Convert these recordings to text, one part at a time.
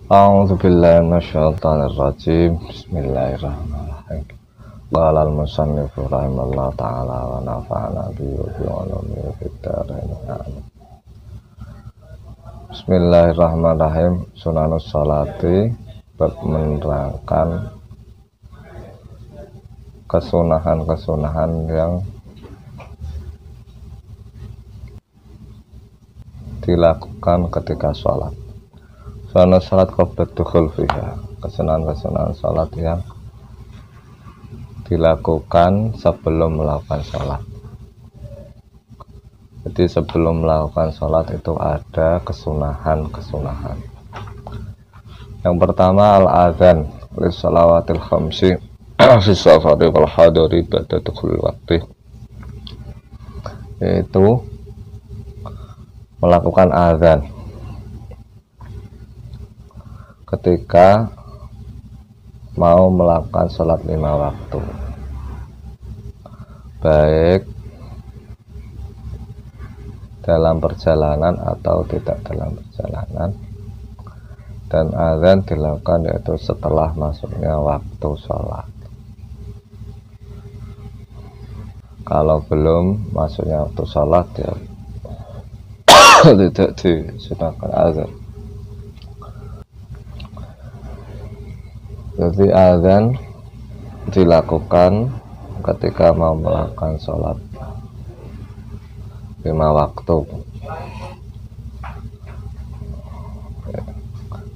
A'udzubillahi minasyaitonirrajim. Bismillahirrahmanirrahim. Qala al-musannifu rahimallahu ta'ala wa nafa'ana bihi wa bi ulumihi fid dharain. Bismillahirrahmanirrahim. Sunanus sholati, bab menerangkan kesunahan-kesunahan yang dilakukan ketika sholat. Sunanus sholat qabla dukhul fiha, kesunahan-kesunahan sholat yang dilakukan sebelum melakukan sholat. Jadi sebelum melakukan sholat itu ada kesunahan-kesunahan. Yang pertama al-adzan li shalawatil khamsi fi safari wal hadari ba'da dukhul waqti, yaitu melakukan azan ketika mau melakukan sholat 5 waktu, baik dalam perjalanan atau tidak dalam perjalanan, dan azan dilakukan yaitu setelah masuknya waktu sholat. Kalau belum masuknya waktu sholat ya tidak disunahkan azan. Jadi azan dilakukan ketika mau melakukan sholat 5 waktu,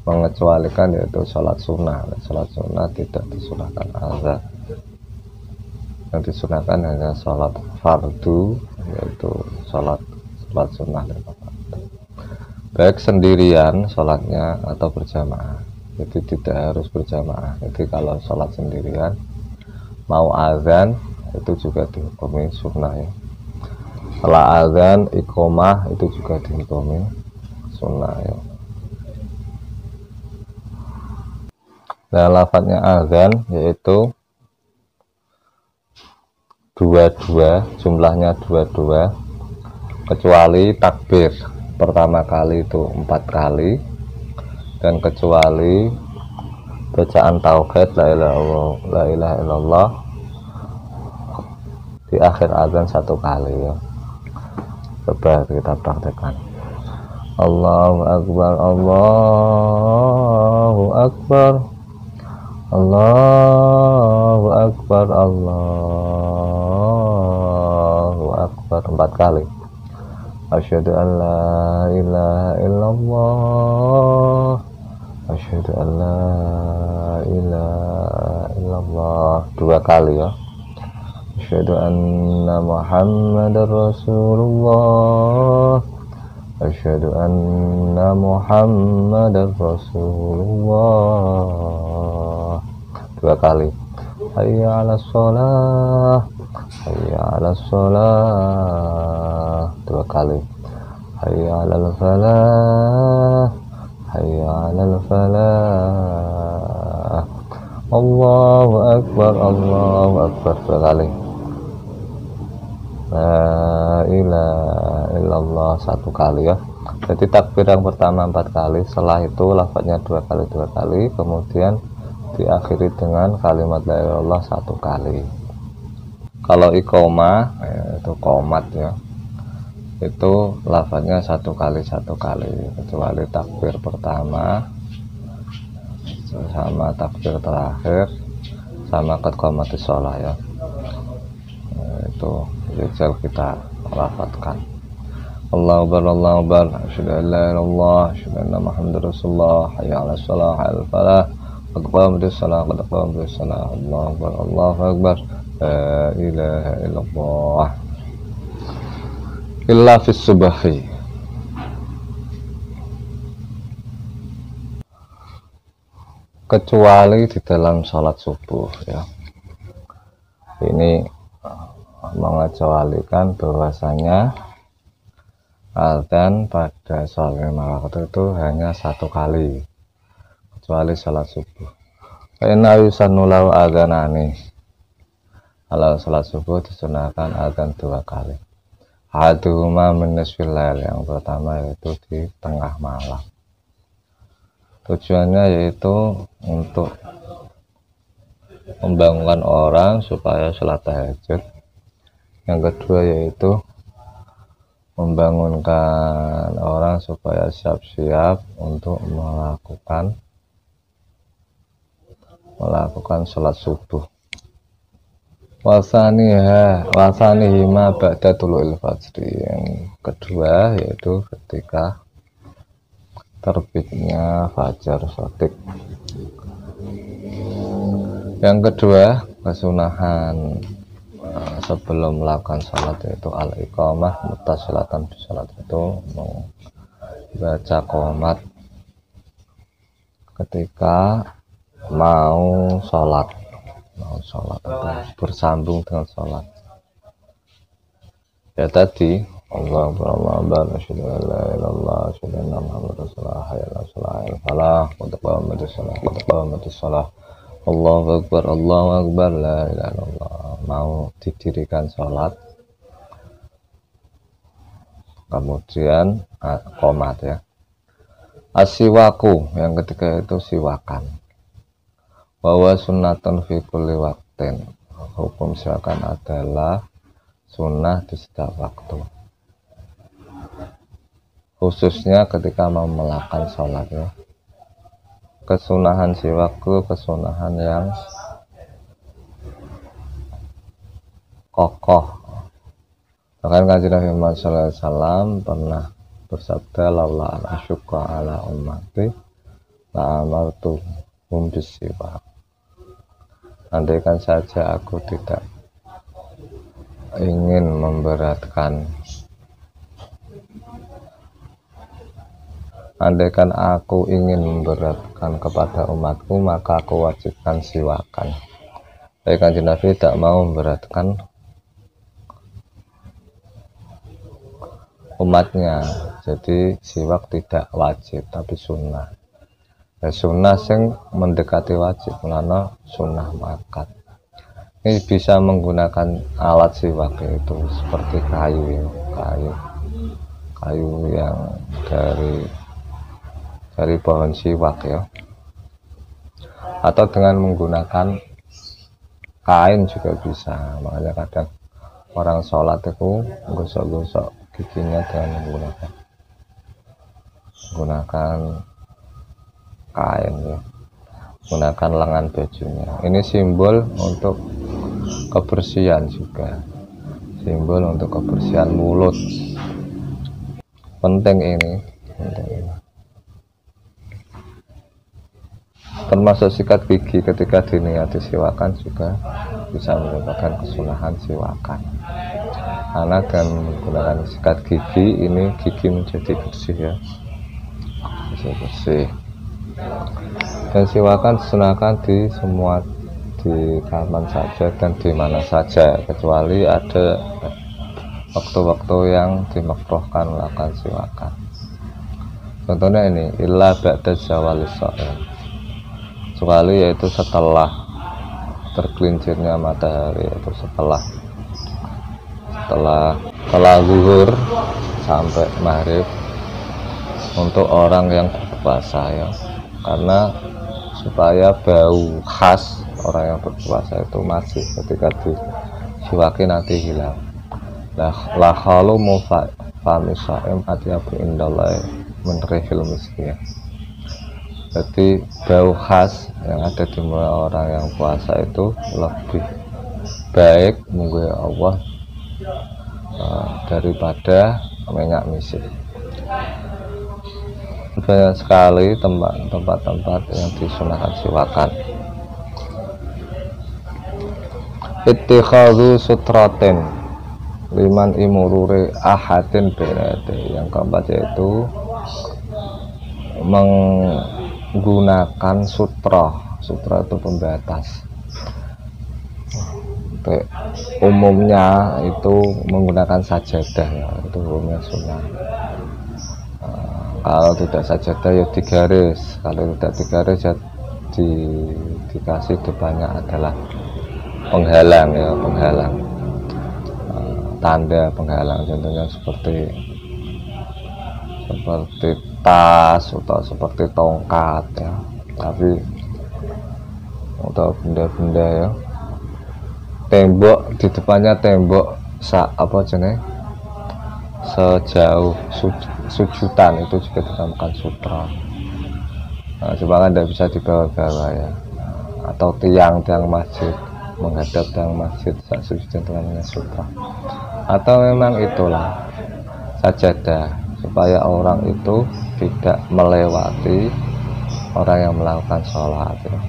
mengecualikan yaitu sholat sunnah. Sholat sunnah tidak disunahkan azan. Yang disunahkan hanya sholat fardu, yaitu sholat sunnah 5 waktu, baik sendirian sholatnya atau berjamaah. Jadi tidak harus berjamaah. Jadi kalau sholat sendirian mau azan itu juga dihukumi sunnah ya. Setelah azan iqomah itu juga dihukumi sunnah ya. Nah, lafadznya azan yaitu 22, jumlahnya 22, kecuali takbir pertama kali itu 4 kali, dan kecuali bacaan tauhid la ilaha illallah di akhir azan 1 kali ya. Coba kita praktekkan. Allahu akbar, Allahu akbar, Allahu akbar, Allahu akbar 4 kali. Asyhadu an la ilaha illallah, asyhadu an la ilaha illallah 2 kali ya. Asyhadu anna Muhammadar Rasulullah, asyhadu anna Muhammadar Rasulullah 2 kali. Hayya 'alas shalah, hayya 'alas shalah 2 kali. Hayya 'alal falah, hayya 'alal falah. Allahu akbar, Allahu akbar 2 kali. La ilaha illallah 1 kali ya. Jadi takbir yang pertama 4 kali, setelah itu lafadznya 2 kali 2 kali, kemudian diakhiri dengan kalimat la ilaha illallah 1 kali. Kalau iqomah itu qomat ya, itu lafadznya 1 kali 1 kali, kecuali takbir pertama sama takbir terakhir sama qad qamatis shalah ya. Itu rijal kita lafadzkan. Allahu akbar, Allahu akbar, asyhadu an la ilaha illallah, asyhadu anna Muhammadar Rasulullah, hayya 'alas shalah, hayya 'alal falah, qad qamatis shalah, qad qamatis shalah. Allahu akbar, Allahu akbar, la ilaha illallah. Illa fis subhi, kecuali di dalam sholat subuh ya. Ini mengecualikan bahwasanya adzan pada sholat 5 waktu itu hanya 1 kali, kecuali sholat subuh. Inna yusannu lahu adzanani, kalau sholat subuh disunahkan adzan 2 kali. Haduhuma min nisfil lail, yang pertama yaitu di tengah malam. Tujuannya yaitu untuk membangunkan orang supaya sholat tahajud. Yang kedua yaitu membangunkan orang supaya siap-siap untuk melakukan sholat subuh. Wasanihima ba'da tulu'il fajri. Yang kedua yaitu ketika terbitnya fajar shadiq. Yang kedua, kesunahan sebelum melakukan sholat yaitu al-iqamah mutasilatan di sholat, itu membaca qomat ketika mau sholat atau bersambung dengan sholat. Ya tadi Allah Akbar asyhadu an la ilaha illallah asyhadu anna muhammadar rasulullah hayya 'alas falah qad qamatis shalah Allahu Akbar la ilaha illallah. Mau didirikan sholat, kemudian qomat ya. Asiwaku, yang ketiga itu siwakan. Bahwa sunnatun fi kulli waqtin. Hukum siwakan adalah sunnah di setiap waktu, khususnya ketika mau melakukan sholat ya. Kesunahan siwaku kesunahan yang kokoh. Bahkan Kanjeng Nabi Muhammad SAW pernah bersabda, laula an asyqa ala ummati la amartu hum bisiwak. Andaikan saja aku tidak ingin memberatkan, andaikan aku ingin memberatkan kepada umatku, maka aku wajibkan siwakan. Tapi Kanjeng Nabi tidak mau memberatkan umatnya, jadi siwak tidak wajib tapi sunnah. Sunnah sing mendekati wajib, mana sunnah makat. Ini bisa menggunakan alat siwak itu seperti kayu yang dari pohon siwak ya, atau dengan menggunakan kain juga bisa. Makanya kadang orang sholat itu gosok-gosok giginya dengan menggunakan kain ya, menggunakan lengan bajunya. Ini simbol untuk kebersihan juga, simbol untuk kebersihan mulut. Penting ini. Termasuk sikat gigi ketika diniati siwakan juga bisa merupakan kesunahan siwakan, karena dengan menggunakan sikat gigi ini gigi menjadi bersih ya, bersih. Dan siwakan disunahkan di kapan saja dan di mana saja, kecuali ada waktu-waktu yang dimakruhkan melakukan siwakan. Contohnya ini, illa ba'da zawalis shaum, kecuali yaitu setelah tergelincirnya matahari, yaitu setelah zuhur sampai maghrib untuk orang yang berpuasa ya, karena supaya bau khas orang yang berpuasa itu masih ketika disiwaki nanti hilang. La khalu mufami shaim atyabu indallahi min rihil miski. Jadi bau khas yang ada di mulut orang yang puasa itu lebih baik munggu Allah daripada minyak misik. Banyak sekali tempat-tempat yang disunahkan siwakan. Ittikhadhu sutratin liman imurure ahadin berade. Yang keempat yaitu menggunakan sutra itu pembatas. Umumnya itu menggunakan sajadah ya, itu umumnya sunnah. Kalau tidak sajadah ya digaris, kalau tidak digaris ya dikasih depannya adalah penghalang ya, tanda penghalang, contohnya seperti tas atau seperti tongkat ya, tapi atau benda-benda ya, tembok di depannya tembok apa jenis sejauh sujudan itu juga dinamakan sutra. Nah, cuma kan tidak bisa dibawa-bawa ya, atau tiang-tiang masjid menghadap tiang masjid saat sujudan namanya sutra, atau memang itulah sajadah supaya orang itu tidak melewati orang yang melakukan sholat ya.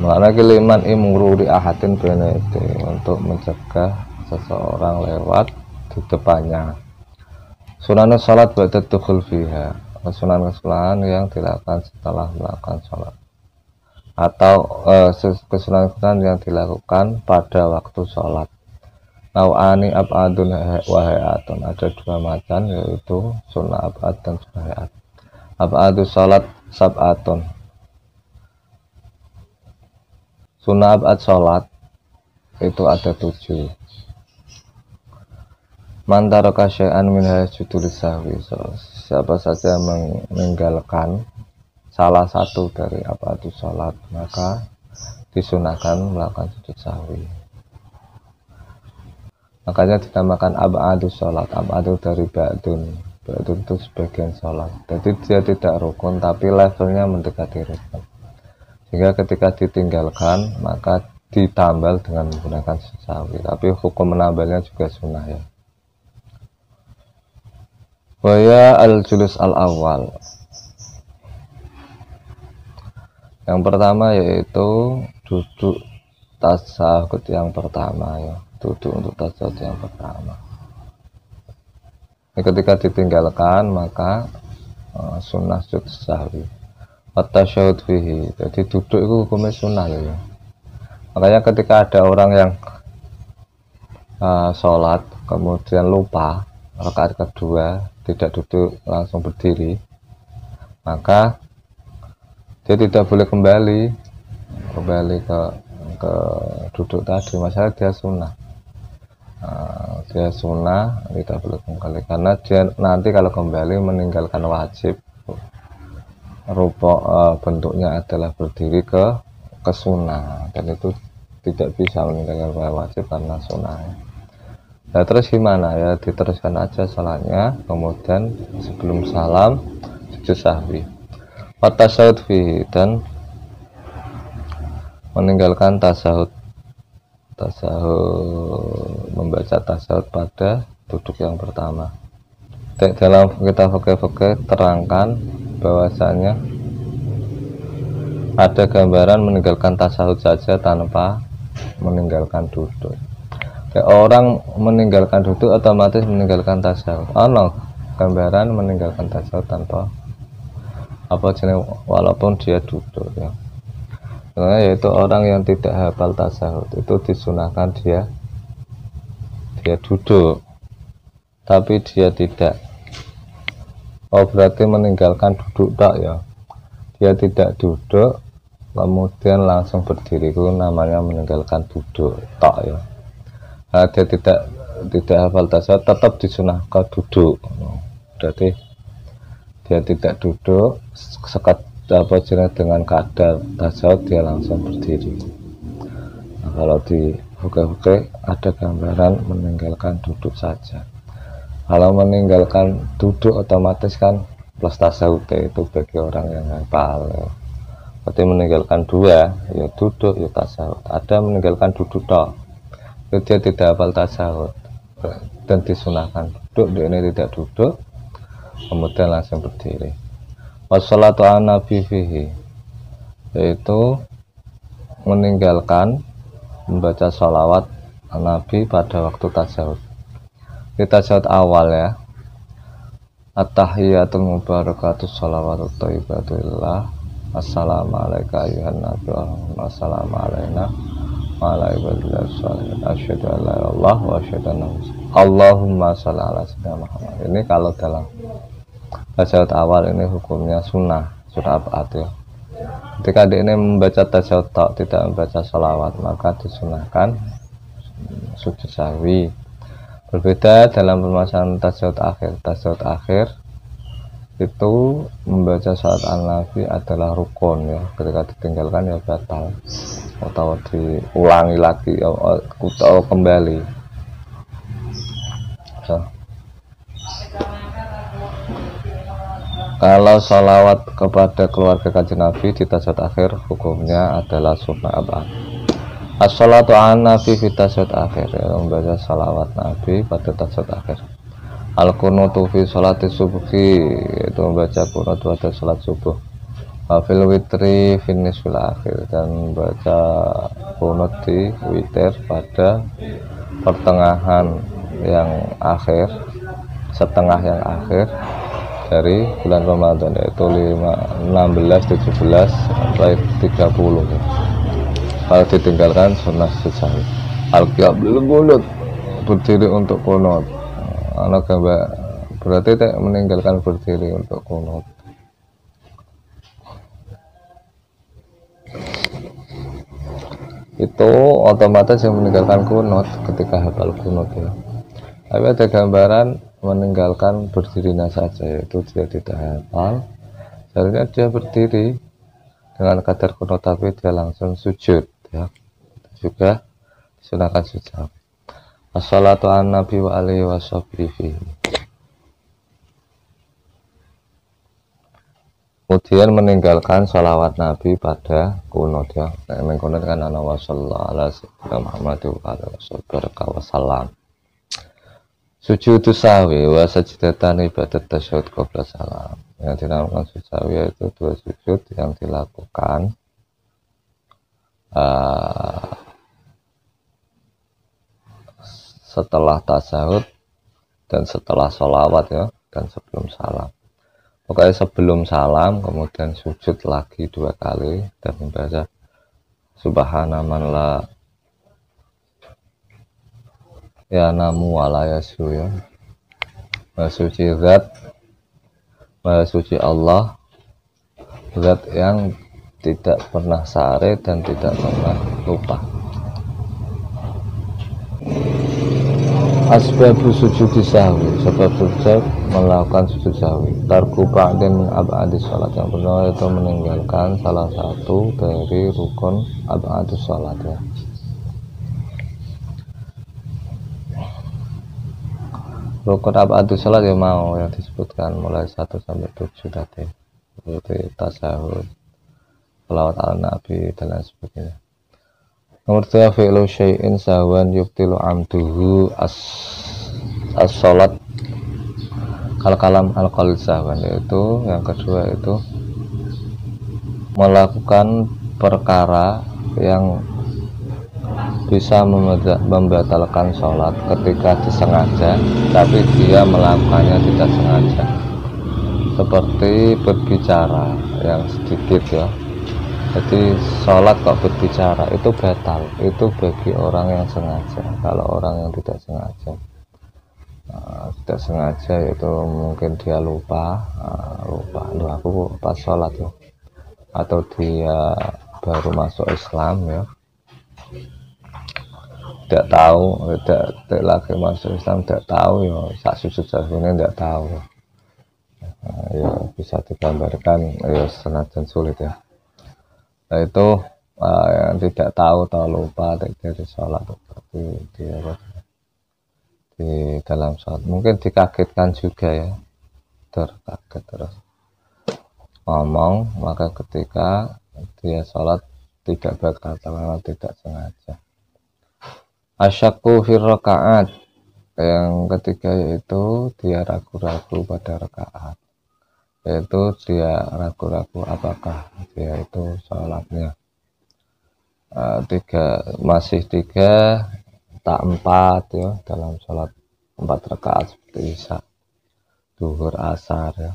Makna keliman imururi ahadin bena itu untuk mencegah seseorang lewat di depannya. Sunan sholat ba'da dukhul fiha, sunan kesalahan yang dilakukan setelah melakukan sholat, atau kesunahan yang dilakukan pada waktu sholat. Nau'ani ab'adun wa hayatun, ada dua macam, yaitu sunnah ab'ad dan sunnah hayat. Ab'adu sholat sab'atun, sunnah ab'ad sholat itu ada 7. Man taraka syai'an min sujud sahwi, siapa saja meninggalkan salah satu dari ab'adu sholat, maka disunahkan melakukan sujud sahwi. Makanya dinamakan ab'adu sholat. Ab'adu dari ba'dun itu sebagian sholat, jadi dia tidak rukun tapi levelnya mendekati rukun, sehingga ketika ditinggalkan maka ditambal dengan menggunakan sujud sahwi, tapi hukum menambalnya juga sunnah ya. Waya al-julus al-awwal, yang pertama yaitu duduk tasyahud yang pertama ya, duduk untuk tasyahud yang pertama. Ini ketika ditinggalkan maka sunnah sujud sahwi. Tasyahud fihi, jadi duduk itu hukumnya sunnah ya. Makanya ketika ada orang yang sholat kemudian lupa rakaat kedua tidak duduk langsung berdiri, maka dia tidak boleh kembali ke duduk tadi. Masalah dia sunnah, tidak boleh kembali, karena dia nanti kalau kembali meninggalkan wajib, bentuknya adalah berdiri ke sunnah, dan itu tidak bisa meninggalkan wajib karena sunnah. Nah terus gimana ya, diteruskan aja sholatnya, kemudian sebelum salam sujud sahwi. Tasyahud fihi, dan meninggalkan tasyahud membaca tasyahud pada duduk yang pertama. Dalam kita fikih terangkan bahwasanya ada gambaran meninggalkan tasyahud saja tanpa meninggalkan duduk. Orang meninggalkan duduk otomatis meninggalkan tasyahud. Gambaran meninggalkan tasyahud tanpa walaupun dia duduk ya. Yaitu orang yang tidak hafal tasyahud itu disunahkan dia duduk, tapi dia tidak. Berarti meninggalkan duduk tak ya. Dia tidak duduk kemudian langsung berdiri, itu namanya meninggalkan duduk tak ya. Nah, dia tidak hafal tasyahud tetap disunahkan duduk. Berarti dia tidak duduk dengan kadar tasyahud dia langsung berdiri. Nah, kalau di fikih ada gambaran meninggalkan duduk saja. Kalau meninggalkan duduk otomatis kan plus tasyahud itu bagi orang yang hafal ya. Berarti meninggalkan dua ya, duduk ya tasyahud. Ada meninggalkan duduk toh, dia tidak hafal tasyahud dan disunahkan duduk, dia ini tidak duduk kemudian langsung berdiri. Wassalatu ala nabi fihi, yaitu meninggalkan membaca sholawat Nabi pada waktu tasyahud. Di tasyahud awal ya, at-tahiyatul mubarakatus sholawatut thayyibatullah, assalamualaikum ayuhan nabi wassalamu alaina wa ala ibadillah sholihin asyhadu an la ilaha illallah wa asyhadu anna Allahumma sholli ala sayyidina Muhammad. Ini kalau dalam tasyahud awal ini hukumnya sunnah ab'ad ya. Ketika dia ini membaca tasyahud tidak membaca sholawat, maka disunahkan sujud sahwi. Berbeda dalam permasalahan tasyahud akhir. Tasyahud akhir itu membaca salat an-nabi adalah rukun ya, ketika ditinggalkan ya batal atau diulangi lagi atau kembali. So. Kalau sholawat kepada keluarga kanjeng Nabi di tasyahud akhir hukumnya adalah sunnah abad. As-sholatu ala nabi fi tasyahud akhir ya, membaca sholawat Nabi pada tasyahud akhir. Al-kunutu fi sholati subuhi, itu membaca kunut pada sholat subuh. Fil witri fin nisfil akhir, dan membaca kunut di witir pada pertengahan yang akhir, setengah yang akhir dari bulan Ramadan, yaitu 16, 17 sampai 30. Kalau ditinggalkan sunnah sujud. Al-qiyamul kunut, berdiri untuk kunut. Anak gambar berarti tidak meninggalkan berdiri untuk kunut. Itu otomatis yang meninggalkan kunut ketika hafal kunut ya. Tapi ada gambaran meninggalkan berdirinya saja, itu dia tidak hafal. Seharusnya dia berdiri dengan kadar kunut, tapi dia langsung sujud ya. Itu juga disunahkan sujud. As-salatu an nabi wa alihi wa sahbihi. Kemudian meninggalkan sholawat Nabi pada kunut ya. Nah, kunut kan ana wa sallallahu ala sayyidina Muhammad wa sallam. Sujud sahwi wa sajdatan ibadat tasyahud qabla salam. Yang dinamakan sujud sahwi yaitu dua sujud yang dilakukan setelah tasyahud dan setelah sholawat ya, dan sebelum salam. Pokoknya sebelum salam kemudian sujud lagi 2 kali dan membaca subhana man la ya namu wala yasu ya. Maha suci zat, maha suci Allah, zat yang tidak pernah sare dan tidak pernah lupa. Asbabu sujud sahwi, sebab sujud melakukan sujud sahwi. Tarku ba'din min ab'adi sholat, yang benar itu meninggalkan salah satu dari rukun ab'adi sholat ya. Rukun ab'adi sholat ya mau yang disebutkan mulai 1 sampai 7 tadi, seperti tasyahud, sholawat ala nabi dan lain sebagainya. Nomor 3, fi'lu syai'in sahwan yubtilu amduhu as-sholat kal-kalam al-qalil sahwan, yaitu yang kedua itu melakukan perkara yang bisa membatalkan sholat ketika disengaja tapi dia melakukannya tidak sengaja, seperti berbicara yang sedikit ya. Jadi sholat kok berbicara itu batal, itu bagi orang yang sengaja. Kalau orang yang tidak sengaja, itu mungkin dia lupa, loh aku pas sholat ya, atau dia baru masuk Islam ya, tidak tahu, tidak lagi masuk Islam, tidak tahu ya, sak sujud sahwinya tidak tahu ya, bisa digambarkan ya senajan sulit ya. Nah, itu yang tidak tahu atau lupa dari sholat, tapi dia di dalam sholat mungkin dikagetkan juga ya, terkaget terus ngomong, maka ketika dia sholat tidak berkata karena tidak sengaja. Asyakku fir rakaat, yang ketiga yaitu dia ragu-ragu pada rakaat, yaitu dia ragu-ragu apakah dia itu sholatnya masih 3 tak 4 ya, dalam sholat 4 rakaat seperti isya, duhur, asar ya.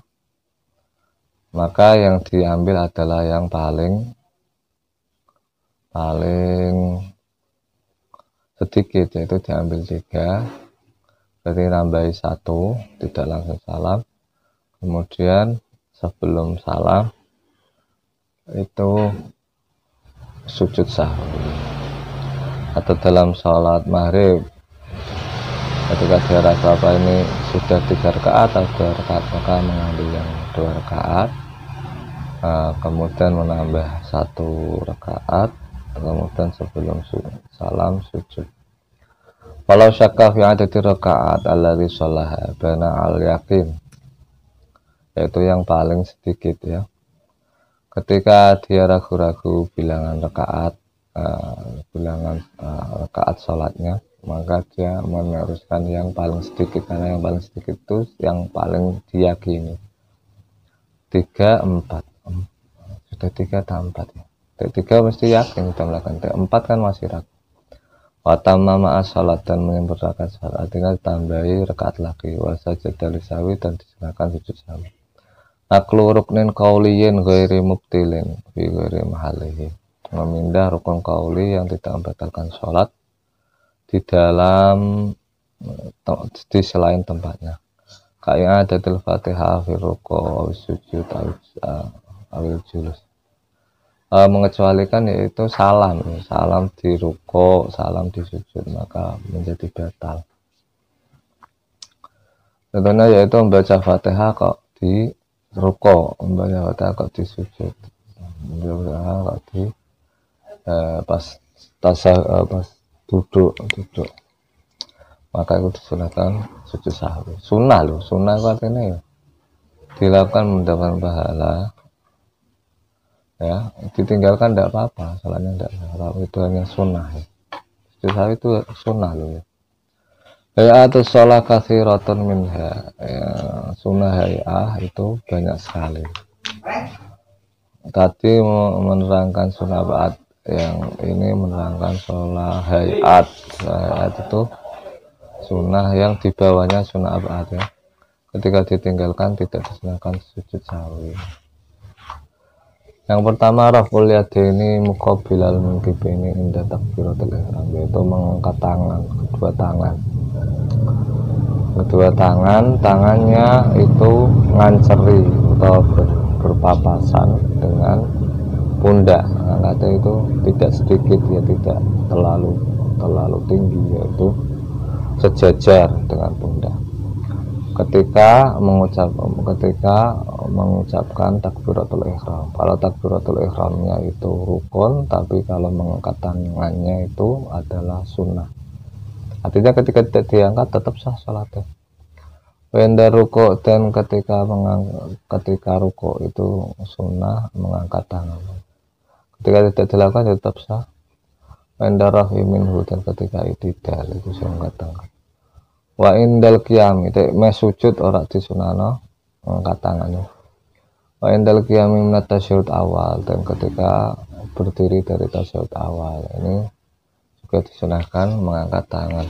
Maka yang diambil adalah yang paling sedikit, yaitu diambil 3, berarti nambahi 1, tidak langsung salam. Kemudian sebelum salam itu sujud sahwi. Atau dalam sholat maghrib Ketika dia rasa apa ini sudah 3 rakaat atau 2 rakaat, maka mengambil yang 2 rakaat, kemudian menambah 1 rakaat, kemudian sebelum salam sujud. Kalau syakka fi adati rakaat alladzi sholaha bana al yakin, yaitu yang paling sedikit ya. Ketika dia ragu-ragu bilangan rakaat, rakaat sholatnya, maka dia meneruskan yang paling sedikit, karena yang paling sedikit itu yang paling diyakini. 3, 4 sudah 3 atau 4 ya. 3 mesti yakin sudah melakukan, 4 kan masih ragu. Watama ma'as salat, dan menyempurnakan salat, tinggal tambahi rakaat lagi, wasajada lisawi, dan disunahkan sujud sawi. Naklu ruknin kauliyin ghairi mubtilin fi ghairi mahalihi, memindah rukun kauli yang tidak membatalkan sholat di dalam di selain tempatnya. Kayak ada Fatihah fi ruku' sujud awil julus, mengecualikan yaitu salam di ruku', salam di sujud, maka menjadi batal. Contohnya yaitu membaca Fatihah kok di ruko, membaca Fatihah kok di sujud, membaca Fatihah kok di pas duduk, maka itu disunahkan sujud sahwi. Sunnah loh, sunnah itu artinya ya dilakukan mendapatkan pahala ya, ditinggalkan tidak apa-apa, soalnya tidak apa-apa, itu hanya sunnah ya. Sujud sahwi itu sunnah loh ya. Hay'atu sholat katsiratun minha, ya, sunnah hay'ah itu banyak sekali. Tadi menerangkan sunnah ba'at, yang ini menerangkan sholat hay'at. Hay'at itu sunnah yang dibawahnya sunnah ba'at ya. Ketika ditinggalkan tidak disunahkan sujud sahwi. Yang pertama, raf'ul yadaini muqabbilal munkibaini inda takbiratul ihram, yaitu mengangkat tangan, kedua tangannya itu nganceri atau berpapasan dengan pundak. Angkatnya itu tidak sedikit ya, tidak terlalu tinggi, yaitu sejajar dengan pundak. Ketika mengucapkan takbiratul ihram, kalau takbiratul ihramnya itu rukun, tapi kalau mengangkat tangannya itu adalah sunnah. Artinya ketika tidak diangkat tetap sah salatnya. Wenda ruko, dan ketika ruko itu sunnah mengangkat tangan. Ketika tidak dilakukan tetap sah. Wenda rafi minhu, dan ketika itidal itu mengangkat tangan. Wa indal qiyam, itu sujud ora disunahno mengangkat tangannya. Wa indal qiyam minat tasyahud awal, dan ketika berdiri dari tasyahud awal ini juga disunahkan mengangkat tangan.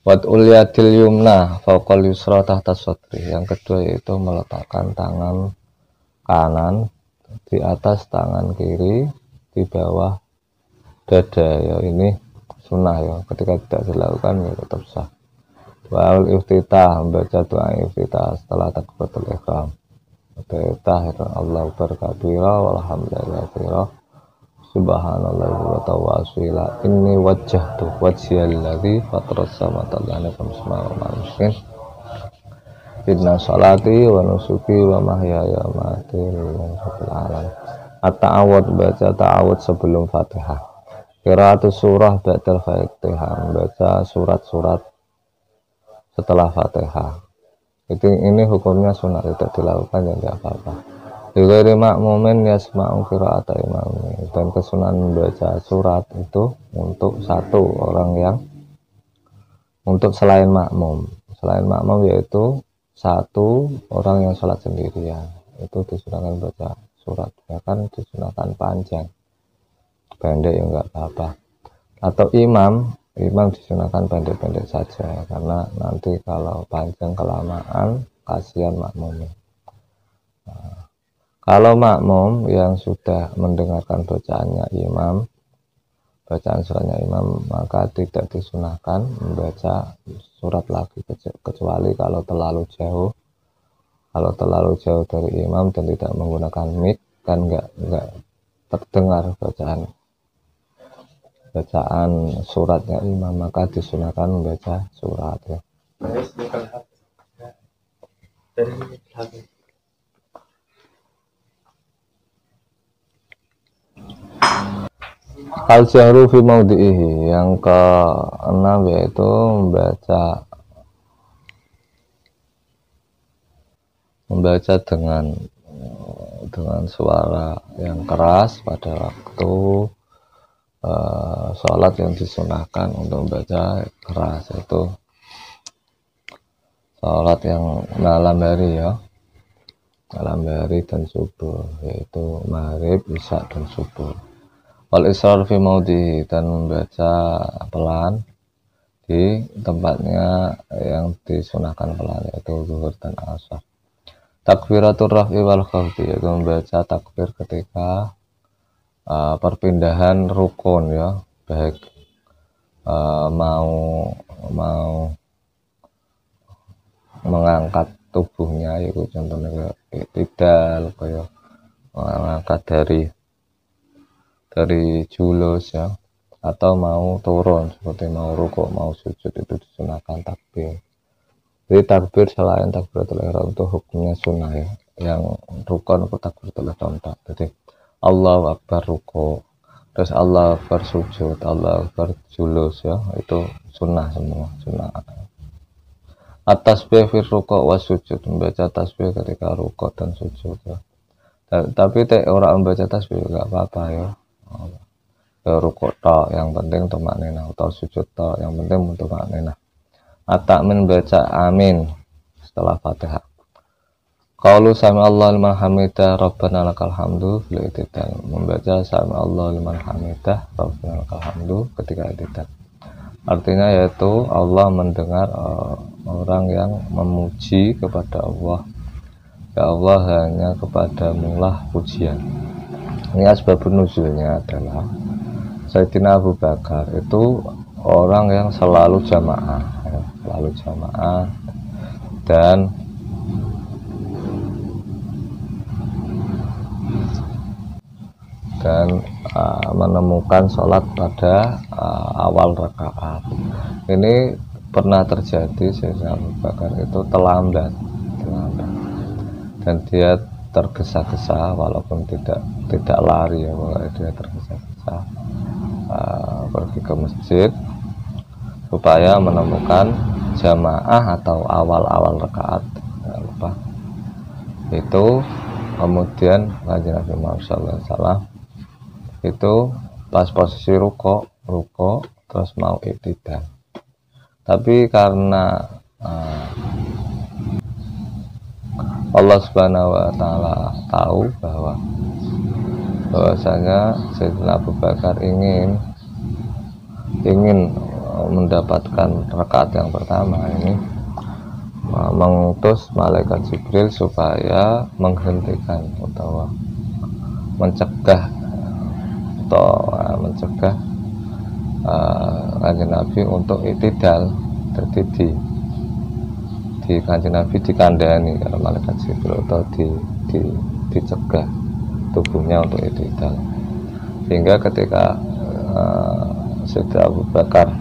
Wad'ul yadil yumna fawqal yusra tahta sodri, yang kedua yaitu meletakkan tangan kanan di atas tangan kiri di bawah dada ya, ini sunnah ya, ketika tidak dilakukan ya tetap sah. Wa'ul iftitah, membaca doa iftitah setelah takbiratul ihram. Iftitah Allahu akbar kabira walhamdulillahi katsira subhanallah wa tawasila inni wajjahtu wajhiyal ladzi fataras samawati wal ardi muslimin inna salati wa nusuki wa mahyaya wa mamati lillahi alamin. At-ta'awud, baca ta'awud sebelum Fatihah. Qiraatus surah ba'dal Fatihah, baca surat-surat setelah Fatihah. Ini hukumnya sunnah, tidak dilakukan ya tidak apa-apa. Dighairi makmumin yasma'u qira'ata imami, dan kesunahan membaca surat itu untuk satu orang yang untuk selain makmum yaitu satu orang yang sholat sendirian, itu disunahkan baca surat, bahkan disunahkan panjang, pendek ya enggak apa-apa. Atau imam disunahkan pendek-pendek saja, karena nanti kalau panjang kelamaan kasihan makmumnya. Kalau makmum yang sudah mendengarkan bacaan suratnya imam, maka tidak disunahkan membaca surat lagi, kecuali kalau terlalu jauh dari imam dan tidak menggunakan mic, kan enggak terdengar bacaan. bacaan suratnya imam, maka disunahkan membaca surat ya. Al jahru fi maudhihi, yang keenam yaitu membaca dengan suara yang keras pada waktu sholat yang disunahkan untuk membaca keras, yaitu sholat yang malam hari ya, malam hari dan subuh, yaitu maghrib, isya dan subuh. Wal israr fi maudhihi, dan membaca pelan di tempatnya yang disunahkan pelan, yaitu zuhur dan asar. Takbiratul raf'i wal khafdi, yaitu membaca takbir ketika perpindahan rukun ya, baik mau mengangkat tubuhnya, yaitu contohnya tidak kayak mengangkat dari julus ya, atau mau turun seperti mau rukuk, mau sujud, itu disunahkan takbir. Jadi takbir selain takbiratul ihram itu hukumnya sunnah ya, yang rukun itu takbiratul ihram. Jadi Allahu akbar rukuk, terus Allahu akbar sujud, Allahu akbar julus ya, itu sunnah semua, sunnah. At-tasbih fi rukuk wa sujud, membaca tasbih ketika rukuk dan sujud ya. Tapi orang membaca tasbih juga apa-apa ya. Rukuk tok yang penting tumakninah, atau sujud tok yang penting tumakninah. At-ta'min, baca amin setelah Fatihah. Qaulu sami Allahu liman hamidah rabbana lakal hamdu fil i'tidal, membaca sami Allahu liman hamidah rabbana lakal hamdu ketika i'tidal. Artinya yaitu Allah mendengar orang yang memuji kepada Allah. Ya Allah, hanya kepadamulah pujian. Ini asbabun nuzulnya adalah Sayyidina Abu Bakar itu orang yang selalu jamaah ya, selalu jamaah dan menemukan sholat pada awal rakaat. Ini pernah terjadi, Sayyidina Abu Bakar itu terlambat dan dia tergesa-gesa, walaupun tidak lari ya, dia tergesa-gesa pergi ke masjid supaya menemukan jamaah atau awal-awal rakaat ya, lupa itu. Kemudian Kanjeng Nabi Muhammad SAW itu pas posisi rukuk terus mau i'tidal, tapi karena Allah Subhanahu wa taala tahu bahwasanya Sayyidina Abu Bakar ingin mendapatkan rakaat yang pertama ini, mengutus malaikat Jibril supaya menghentikan atau mencegah Kanjeng Nabi untuk i'tidal. Jadi di Kanjeng Nabi dikandani karena malaikat Jibril, atau dicegah tubuhnya untuk i'tidal, sehingga ketika Sayyidina Abu Bakar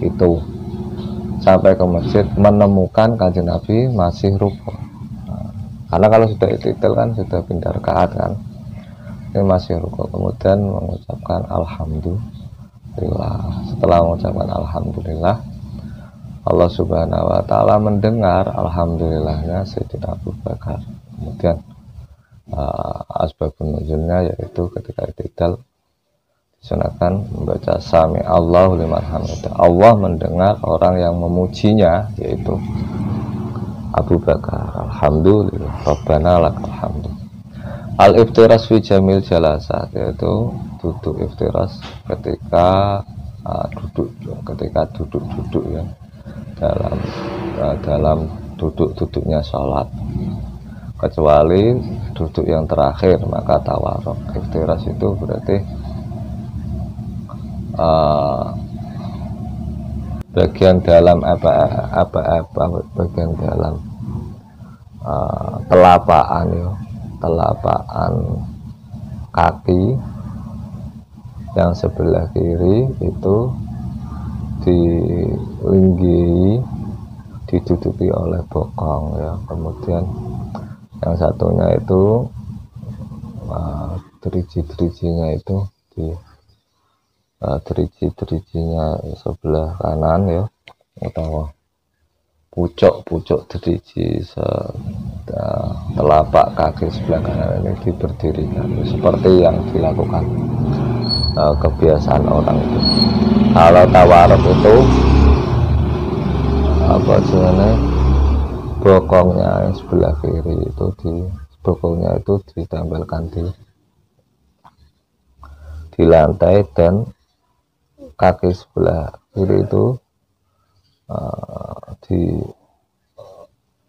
itu sampai ke masjid menemukan Kanjeng Nabi masih rukuk. Karena kalau sudah i'tidal kan sudah pindah rakaat kan, ini masih rukuk. Kemudian mengucapkan alhamdulillah. Setelah mengucapkan alhamdulillah, Allah Subhanahu wa taala mendengar alhamdulillahnya Sayyidina Abu Bakar. Kemudian asbabun nuzulnya yaitu ketika i'tidal disunahkan membaca sami Allahu liman hamidah. Allah mendengar orang yang memujinya, yaitu Abu Bakar. Alhamdulillah rabbana lakal hamdu. Al-iftiras fi jamil jalasat, yaitu duduk iftiras ketika duduk ya, dalam duduknya sholat, kecuali duduk yang terakhir maka tawarruk. Iftiras itu berarti bagian dalam bagian dalam telapaan kaki yang sebelah kiri itu dilinggihi, diduduki oleh bokong ya. Kemudian yang satunya itu driji-drijinya itu di driji-drijinya sebelah kanan ya, atau pucuk-pucuk driji telapak kaki sebelah kanan ini diberdirikan seperti yang dilakukan kebiasaan orang itu. Kalau tawaruk itu apa sebenarnya bokongnya yang sebelah kiri itu bokongnya itu ditempelkan di lantai, dan kaki sebelah kiri itu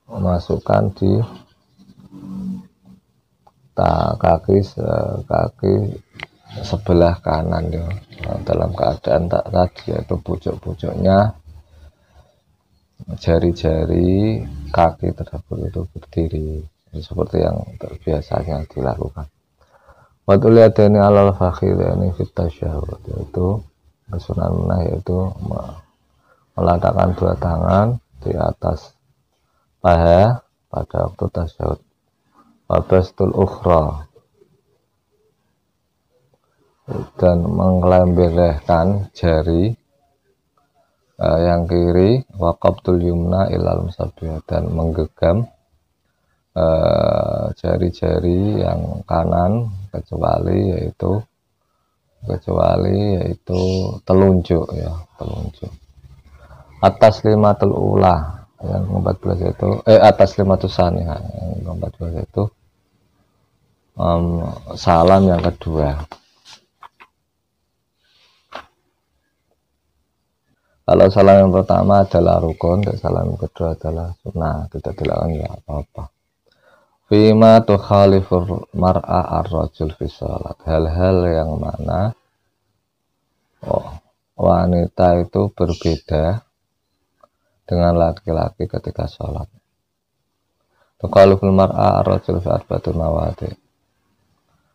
dimasukkan di kaki sebelah kanan ya, dalam keadaan tadi yaitu pucuk-pucuknya jari-jari kaki tersebut itu berdiri seperti yang biasanya dilakukan. Waktu lihat ini alal fakhir ini kita syahwat, yaitu sunnah yaitu meletakkan dua tangan di atas paha pada waktu tasyahud. Wabastul ukhra, dan mengelembelehkan jari yang kiri, waqabtul yumna ilal musabbiha, dan menggenggam jari-jari yang kanan kecuali yaitu telunjuk ya, telunjuk. Atas 5 ula yang 14 itu atas 5 saniyah yang 14 itu salam yang kedua. Kalau salam yang pertama adalah rukun, dan salam yang kedua adalah sunnah, tidak dilakukan ya apa-apa. Fima tukhalifur mar'a ar-rajul fi shalat, hal-hal yang mana wanita itu berbeda dengan laki-laki ketika sholat. Tukhalifur mar'a ar-rajul fi arba'ati mawadi,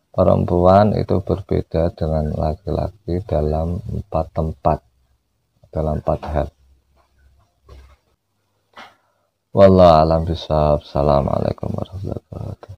perempuan itu berbeda dengan laki-laki dalam 4 tempat, dalam 4 hal. Wallahu a'lam bishawab. Assalamualaikum warahmatullahi wabarakatuh.